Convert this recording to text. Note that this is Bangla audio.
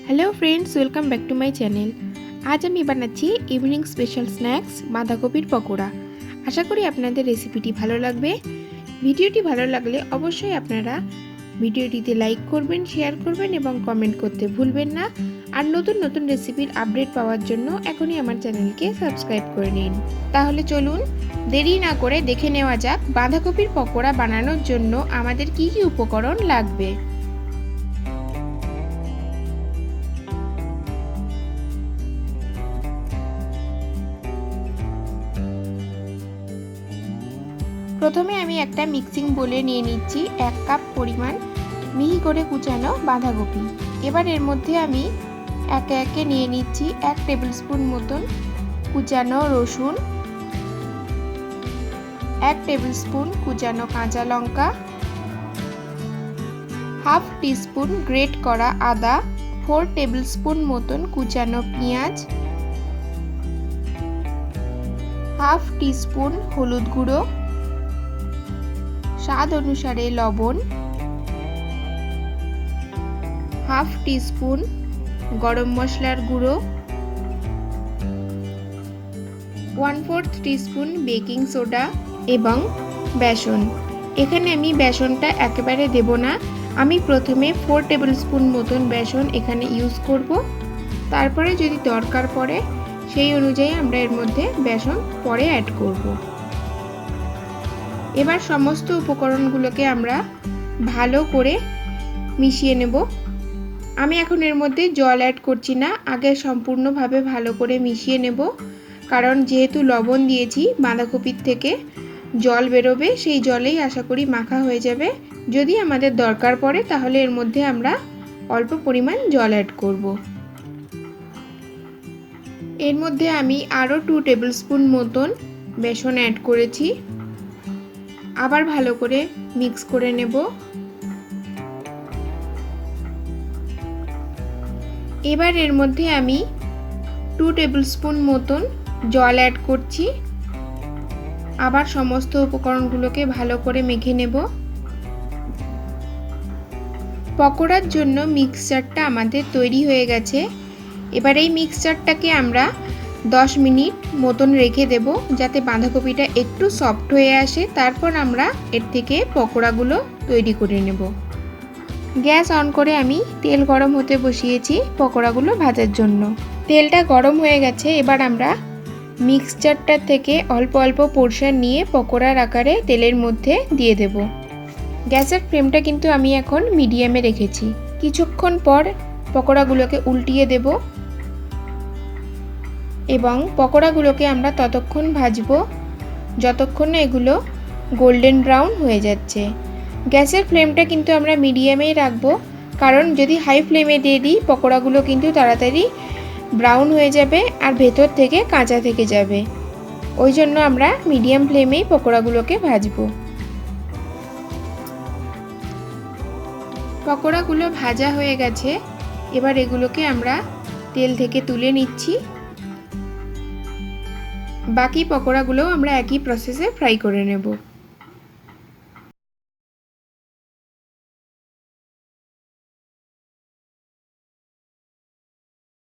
Hello friends, welcome back to my channel. আজ আমি বানাচ্ছি ইভিনিং স্পেশাল স্ন্যাক্স বাঁধাকপির পকোড়া। আশা করি আপনাদের রেসিপিটি ভালো লাগবে। ভিডিওটি ভালো লাগলে অবশ্যই আপনারা ভিডিওটিতে লাইক করবেন, শেয়ার করবেন এবং কমেন্ট করতে ভুলবেন না। আর নতুন নতুন রেসিপির আপডেট পাওয়ার জন্য এখনই আমার চ্যানেলকে সাবস্ক্রাইব করে নিন। তাহলে চলুন দেরি না করে দেখে নেওয়া যাক বাঁধাকপির পকোড়া বানানোর জন্য আমাদের কী কী উপকরণ লাগবে। প্রথমে আমি একটা মিক্সিং বোলে নিয়ে নিচ্ছি 1 কাপ পরিমাণ মিহি করে কুচানো বাঁধাকপি। এবার এর মধ্যে আমি একে একে নিয়ে নিচ্ছি 1 টেবিলস্পুন মতন কুচানো রসুন, 1 টেবিলস্পুন কুচানো কাঁচা লঙ্কা, হাফ টিস্পুন গ্রেট করা আদা, 4 টেবিলস্পুন মতন কুচানো পেঁয়াজ, হাফ টিস্পুন হলুদ গুঁড়ো, স্বাদ অনুসারে লবণ, হাফ টিস্পুন গরম মশলার গুঁড়ো, 1/4 টিস্পুন বেকিং সোডা এবং বেসন। এখানে আমি বেসনটা একেবারে দেব না, আমি প্রথমে 4 টেবিলস্পুন মতন বেসন এখানে ইউজ করব। তারপরে যদি দরকার পড়ে সেই অনুযায়ী আমরা এর মধ্যে বেসন পরে অ্যাড করব। এবার সমস্ত উপকরণগুলোকে আমরা ভালো করে মিশিয়ে নেব। আমি এখন এর মধ্যে জল অ্যাড করছি না, আগে সম্পূর্ণভাবে ভালো করে মিশিয়ে নেব, কারণ যেহেতু লবণ দিয়েছি বাঁধাকপির থেকে জল বেরোবে, সেই জলেই আশা করি মাখা হয়ে যাবে। যদি আমাদের দরকার পড়ে তাহলে এর মধ্যে আমরা অল্প পরিমাণ জল অ্যাড করব। এর মধ্যে আমি আরও 2 টেবিলস্পুন মতন বেসন অ্যাড করেছি। আবার ভালো করে মিক্স করে নেব। এবার এর মধ্যে আমি 2 টেবিলস্পুন মতন জল অ্যাড করছি। আবার সমস্ত উপকরণগুলোকে ভালো করে মেখে নেব। পকোড়ার জন্য মিক্সচারটা আমাদের তৈরি হয়ে গেছে। এবার এই মিক্সচারটাকে আমরা 10 মিনিট মতন রেখে দেব, যাতে বাঁধাকপিটা একটু সফট হয়ে আসে। তারপর আমরা এর থেকে পকোড়াগুলো তৈরি করে নেব। গ্যাস অন করে আমি তেল গরম হতে বসিয়েছি পকোড়াগুলো ভাজার জন্য। তেলটা গরম হয়ে গেছে। এবার আমরা মিক্সচারটা থেকে অল্প অল্প পোর্শন নিয়ে পকোড়ার আকারে তেলের মধ্যে দিয়ে দেব। গ্যাসের ফ্লেমটা কিন্তু আমি এখন মিডিয়ামে রেখেছি। কিছুক্ষণ পর পকোড়াগুলোকে উল্টিয়ে দেব এবং পকোড়াগুলোকে আমরা ততক্ষণ ভাজবো যতক্ষণ না এগুলো গোল্ডেন ব্রাউন হয়ে যাচ্ছে। গ্যাসের ফ্লেমটা কিন্তু আমরা মিডিয়ামেই রাখবো, কারণ যদি হাই ফ্লেমে দিয়ে দিই পকোড়াগুলো কিন্তু তাড়াতাড়ি ব্রাউন হয়ে যাবে আর ভেতর থেকে কাঁচা থেকে যাবে। ওই জন্য আমরা মিডিয়াম ফ্লেমেই পকোড়াগুলোকে ভাজবো। পকোড়াগুলো ভাজা হয়ে গেছে। এবার এগুলোকে আমরা তেল থেকে তুলে নিচ্ছি। বাকি পকোড়াগুলো আমরা একই প্রসেসে ফ্রাই করে নেব।